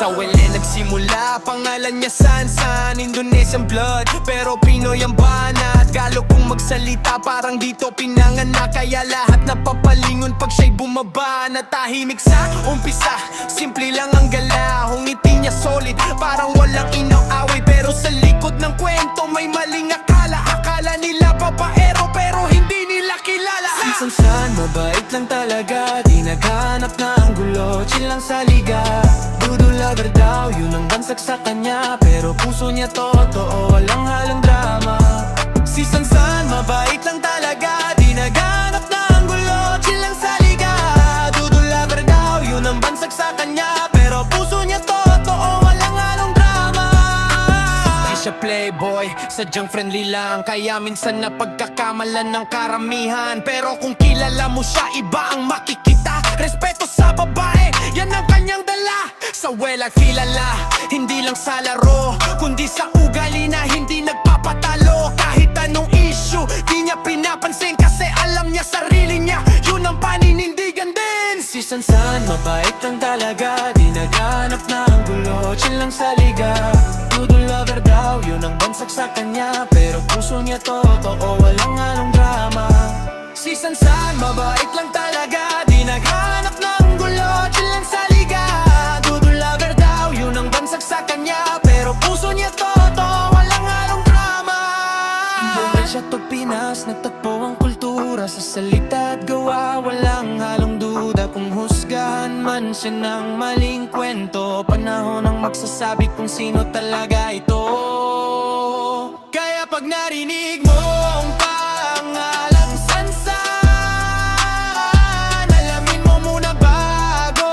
Sa Wele nagsimula, pangalan niya Sansan. Indonesian blood, pero Pinoy ang banat. Galo kung magsalita, parang dito pinanganak. Kaya lahat napapalingon pag siya'y bumaba. Natahimik sa umpisa, simple lang ang galaw. Ngiti niya solid, parang walang inaw-away. Pero sa likod ng kwento may maling akala. Akala nila babaero, pero hindi nila kilala. Si Sansan, mabait lang talaga, di naghanap ng gulo, chill lang sa liga. Doodle lover daw, yun ang bansag sa kanya. Pero puso niya totoo, walang halong drama. Si Sansan, mabait lang talaga, di naghanap ng gulo, chill lang sa liga. Doodle lover daw, yun ang bansag sa kanya. Pero puso niya totoo, walang halong drama. Di siya playboy, sadyang friendly lang. Kaya minsan napagkakamalan ng karamihan. Pero kung kilala mo siya, iba ang makikita. Respeto sa babae, yan ang kanyang dala. Sa Wela kilala, hindi lang sa laro, kundi sa ugali na hindi nagpapatalo. Kahit anong issue, di niya pinapansin. Kasi alam niya sarili niya, yun ang paninindigan din. Si Sansan, mabait lang talaga, di naghanap ng gulo, chill lang sa liga. Doodle lover daw, yun ang bansag sa kanya. Pero puso niya totoo, walang halong drama. Si Sansan, mabait lang talaga, di naghanap ng gulo, chill lang sa liga. Doodle lover daw, yun ang bansag sa kanya. Pero puso niya totoo, walang halong drama. Indonesia to Pinas, natagpo ang kultura. Sa salita at gawa, walang halong duda. Kung husgahan man siya ng maling kwento, panahon ang magsasabi kung sino talaga ito. Kaya pag narinig mo ang pangalang Sansan, alamin mo muna bago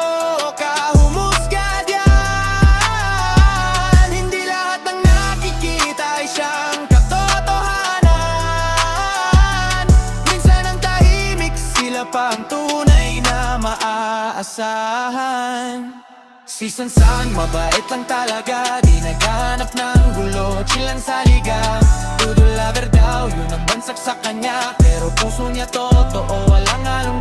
ka humusga diyan. Hindi lahat ng nakikita ay siyang katotohanan. Minsan ang tahimik, sila pa ang tunay na maaasahan. Si Sansan, mabait lang talaga, di naghanap ng gulo, chill lang sa liga. Doodle lover daw, yun ang bansag sa kanya. Pero puso niya totoo, walang halong